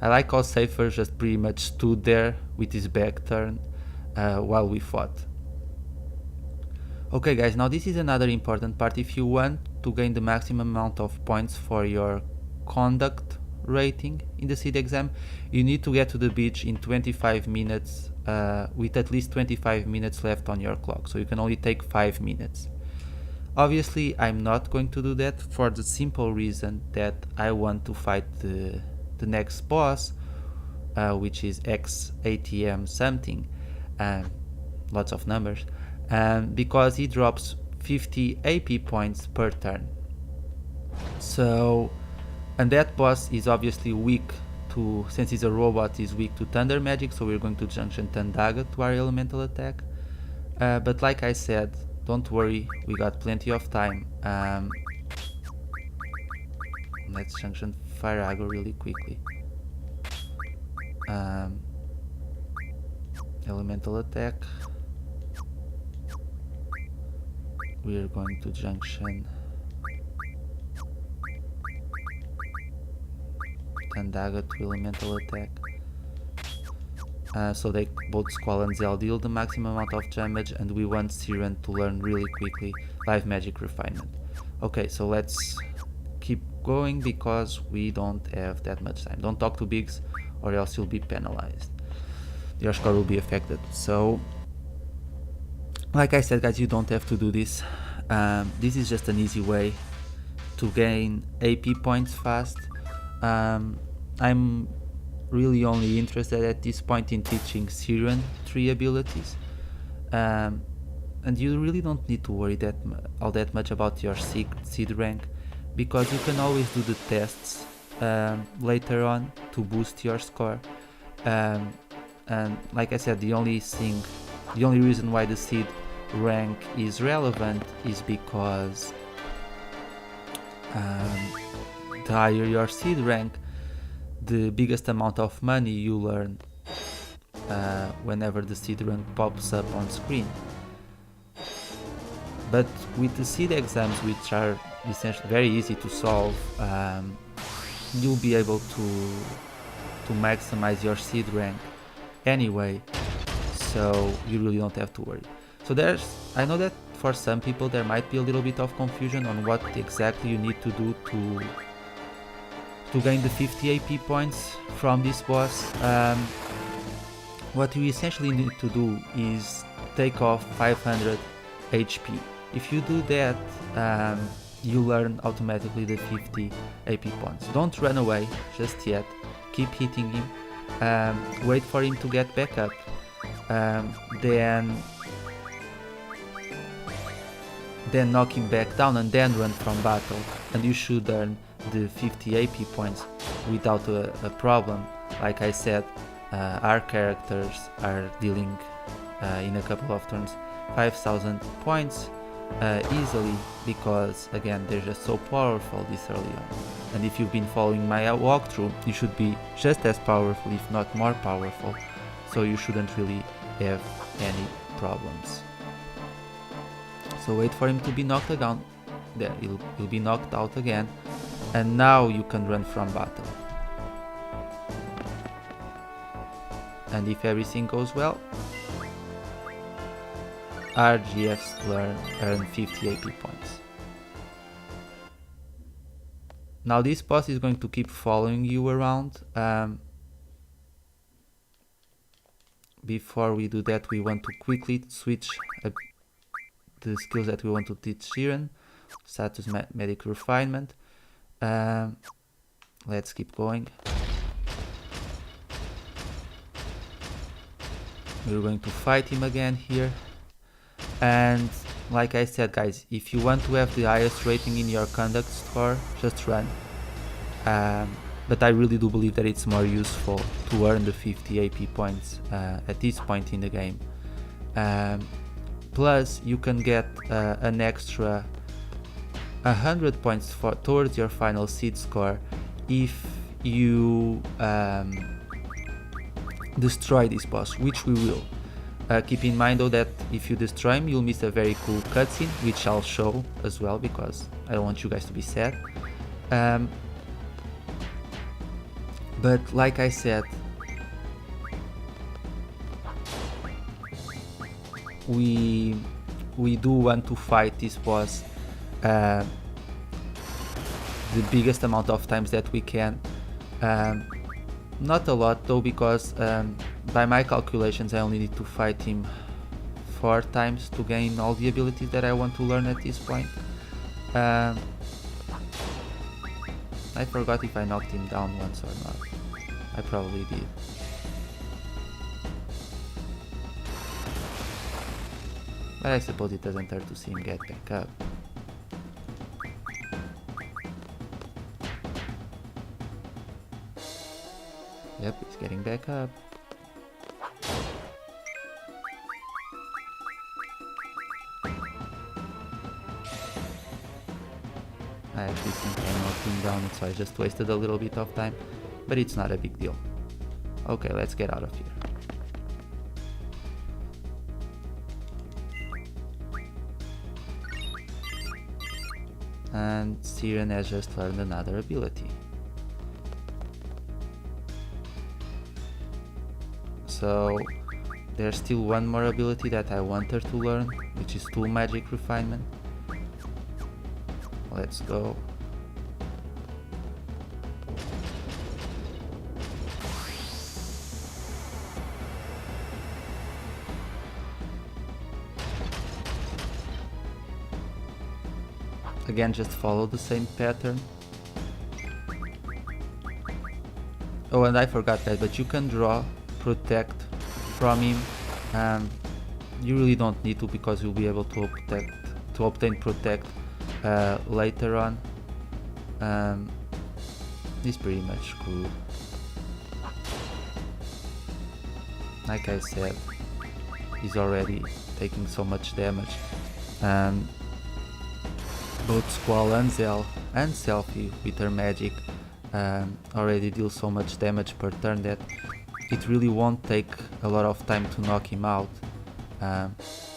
I like how Safer just pretty much stood there with his back turned while we fought. Okay guys, now this is another important part. If you want to gain the maximum amount of points for your conduct rating in the SEED exam, you need to get to the beach in 25 minutes with at least 25 minutes left on your clock, so you can only take 5 minutes. Obviously I'm not going to do that for the simple reason that I want to fight the next boss, which is X-ATM something, lots of numbers, because he drops 50 AP points per turn. So, and that boss is obviously weak to, since he's a robot, is weak to thunder magic, so we're going to junction Tandaga to our elemental attack. But like I said, don't worry, we got plenty of time. Let's junction Fainaru really quickly. Elemental attack. We are going to junction Tandaga to elemental attack. So they both Squall and Zell deal the maximum amount of damage, and we want Siren to learn really quickly live magic refinement. Okay, so let's keep going because we don't have that much time. Don't talk to Biggs or else you'll be penalized. Your score will be affected. So, like I said guys, you don't have to do this. This is just an easy way to gain AP points fast. I'm really only interested at this point in teaching Siren 3 abilities. And you really don't need to worry all that much about your seed rank, because you can always do the tests later on to boost your score. And like I said, the only reason why the seed rank is relevant is because the higher your seed rank, the biggest amount of money you earn whenever the seed rank pops up on screen. But with the seed exams, which are essentially very easy to solve, you'll be able to maximize your seed rank anyway, so you really don't have to worry. So I know that for some people there might be a little bit of confusion on what exactly you need to do to gain the 50 AP points from this boss. What you essentially need to do is take off 500 HP. If you do that, you learn automatically the 50 AP points. Don't run away just yet, keep hitting him, wait for him to get back up, then knock him back down and then run from battle, and you should earn the 50 AP points without a problem. Like I said, our characters are dealing in a couple of turns 5,000 points easily, because again they're just so powerful this early on. And if you've been following my walkthrough, you should be just as powerful, if not more powerful, so you shouldn't really have any problems. So wait for him to be knocked down. There, he'll be knocked out again, and now you can run from battle. And if everything goes well, RGFs earn 50 AP points. Now this boss is going to keep following you around. Before we do that, we want to quickly switch the skills that we want to teach Siren. Status Medic Refinement. Let's keep going. We're going to fight him again here. And like I said guys, if you want to have the highest rating in your conduct score, just run. But I really do believe that it's more useful to earn the 50 AP points at this point in the game. Plus you can get an extra 100 points towards your final seed score if you destroy this boss, which we will. Keep in mind though that if you destroy him, you'll miss a very cool cutscene, which I'll show as well, because I don't want you guys to be sad. But like I said, we do want to fight this boss the biggest amount of times that we can. Not a lot though, because by my calculations I only need to fight him 4 times to gain all the abilities that I want to learn at this point. I forgot if I knocked him down once or not. I probably did. But I suppose it doesn't hurt to see him get back up. Yep, he's getting back up. I actually think I knocked him down, so I just wasted a little bit of time, but it's not a big deal. Okay, let's get out of here. And Siren has just learned another ability. So there's still one more ability that I want her to learn, which is Tool Magic Refinement. Let's go. Again, just follow the same pattern. Oh, and I forgot that, but you can draw Protect from him. You really don't need to, because you'll be able to obtain Protect later on. He's pretty much screwed. Like I said, he's already taking so much damage. Both Squall and Zell and Selfie with her magic already deal so much damage per turn that it really won't take a lot of time to knock him out.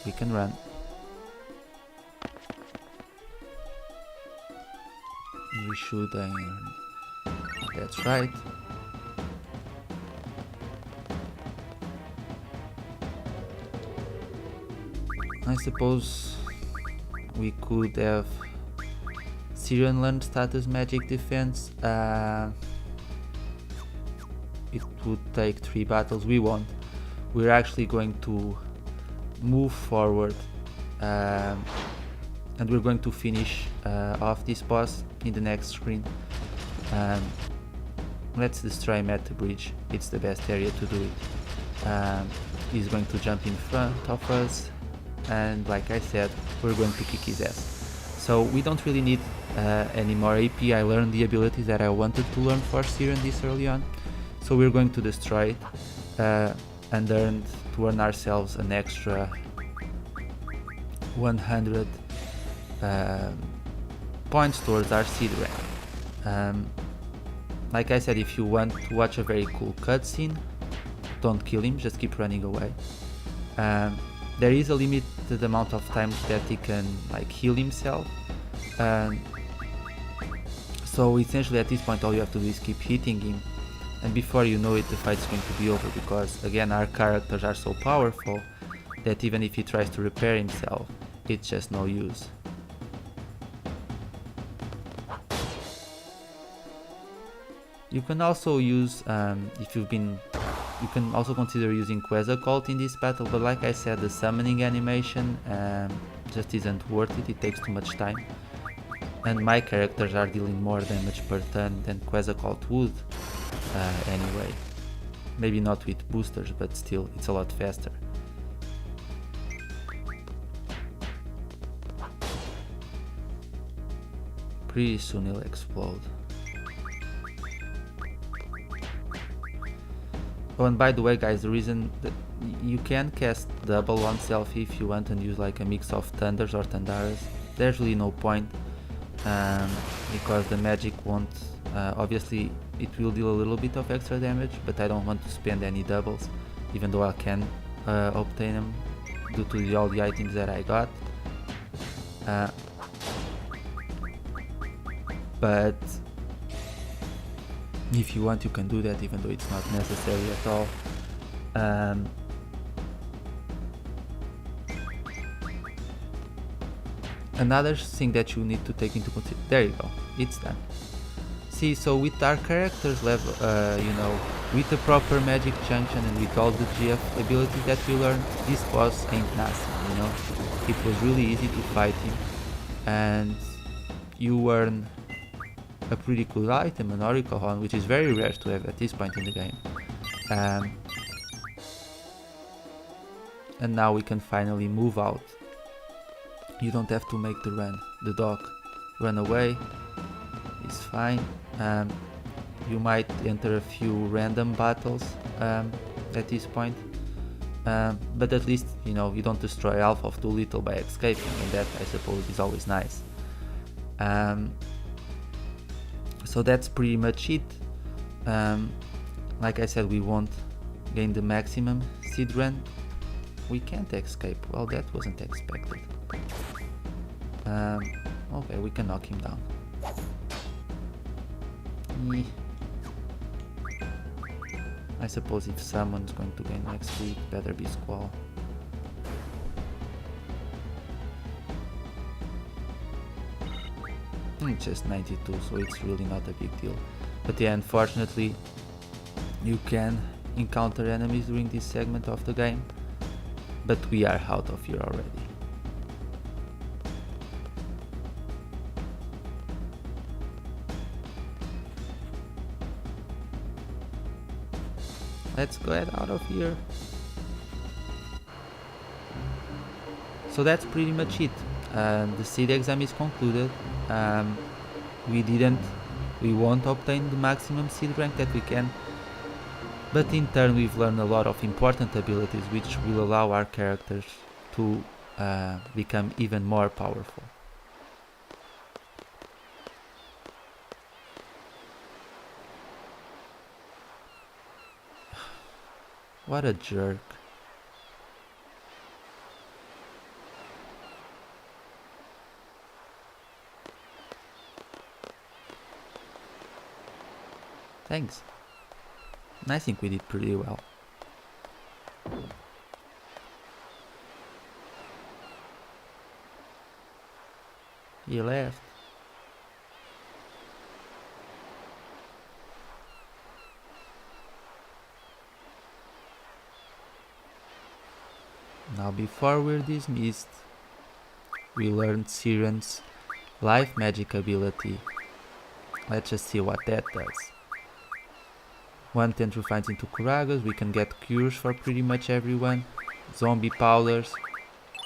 We can run. We should that's right. I suppose we could have Siren learn status magic defense. It would take 3 battles. We won't. We're actually going to move forward and we're going to finish off this boss in the next screen. Let's destroy him at the bridge. It's the best area to do it. He's going to jump in front of us, and like I said, we're going to kick his ass. So we don't really need any more AP. I learned the abilities that I wanted to learn for Siren this early on. So we're going to destroy it and earn ourselves an extra 100 points towards our seed rank. Like I said, if you want to watch a very cool cutscene, don't kill him, just keep running away. There is a limited amount of times that he can heal himself. So essentially at this point all you have to do is keep hitting him, and before you know it the fight's going to be over, because again our characters are so powerful that even if he tries to repair himself, it's just no use. You can also use, you can also consider using Quetzalcoatl in this battle, but like I said, the summoning animation just isn't worth it. It takes too much time, and my characters are dealing more damage per turn than Quetzalcoatl would anyway. Maybe not with boosters, but still, it's a lot faster. Pretty soon he'll explode. Oh, and by the way guys, the reason that you can cast double on Selfie if you want and use a mix of Thunders or Tandaras, there's really no point, because the magic won't, obviously it will deal a little bit of extra damage, but I don't want to spend any doubles, even though I can obtain them due to all the items that I got. But If you want, you can do that, even though it's not necessary at all. Another thing that you need to take into consideration, there you go, it's done. See, so with our characters level, you know, with the proper magic junction and with all the GF abilities that we learned, this boss ain't nothing, you know. It was really easy to fight him, and you earn a pretty cool item, an Oracle Horn, which is very rare to have at this point in the game. And now we can finally move out. You don't have to make the run. The dog run away, it's fine. You might enter a few random battles at this point, but at least, you know, you don't destroy Alpha of Doolittle by escaping, and that, I suppose, is always nice. So that's pretty much it. Like I said, we won't gain the maximum seed run. We can't escape. Well, that wasn't expected. Okay, we can knock him down. I suppose if someone's going to gain XP, it better be Squall. It's just 92, so it's really not a big deal. But yeah, unfortunately, you can encounter enemies during this segment of the game, but we are out of here already. Let's get out of here. So that's pretty much it. The seed exam is concluded. We won't obtain the maximum seed rank that we can, but in turn we've learned a lot of important abilities which will allow our characters to become even more powerful. What a jerk. Thanks. I think we did pretty well. He left. Now, before we're dismissed, we learned Siren's life magic ability. Let's just see what that does. 110 refines into Kuragas, we can get cures for pretty much everyone. Zombie powders,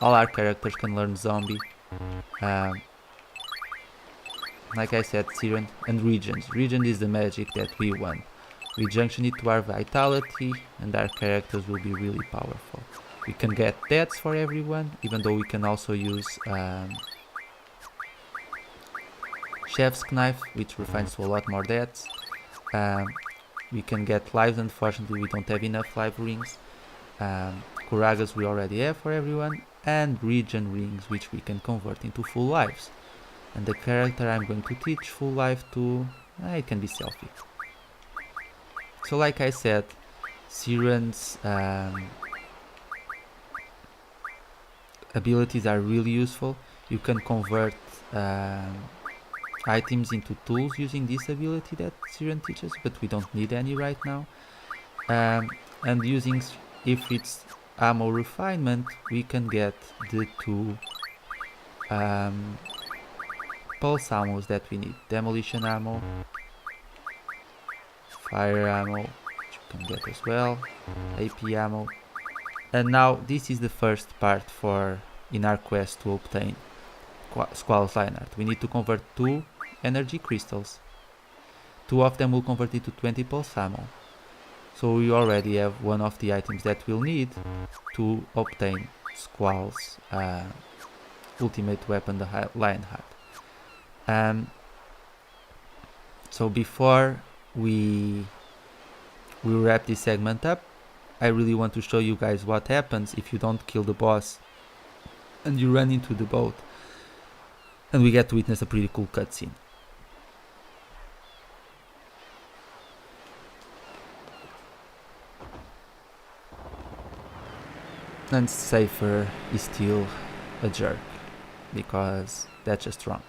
all our characters can learn zombie. Like I said, Siren and Regent. Regent is the magic that we want. We junction it to our vitality and our characters will be really powerful. We can get deaths for everyone, even though we can also use Chef's Knife, which refines to a lot more deaths. We can get lives, unfortunately we don't have enough life rings. Kuragas we already have for everyone, and Regen rings which we can convert into full lives. And the character I'm going to teach full life to, it can be Selfie. So like I said, Siren's abilities are really useful. You can convert items into tools using this ability that Siren teaches, but we don't need any right now. And using Ifrit's ammo refinement, we can get the two pulse ammos that we need. Demolition ammo, fire ammo, which you can get as well, AP ammo. And now this is the first part in our quest to obtain Squall's Lionheart. We need to convert 2 energy crystals. 2 of them will convert into 20 pulse ammo. So we already have one of the items that we'll need to obtain Squall's ultimate weapon, the Lionheart. So before we wrap this segment up, I really want to show you guys what happens if you don't kill the boss and you run into the boat, and we get to witness a pretty cool cutscene. And Safer is still a jerk, because that's just wrong.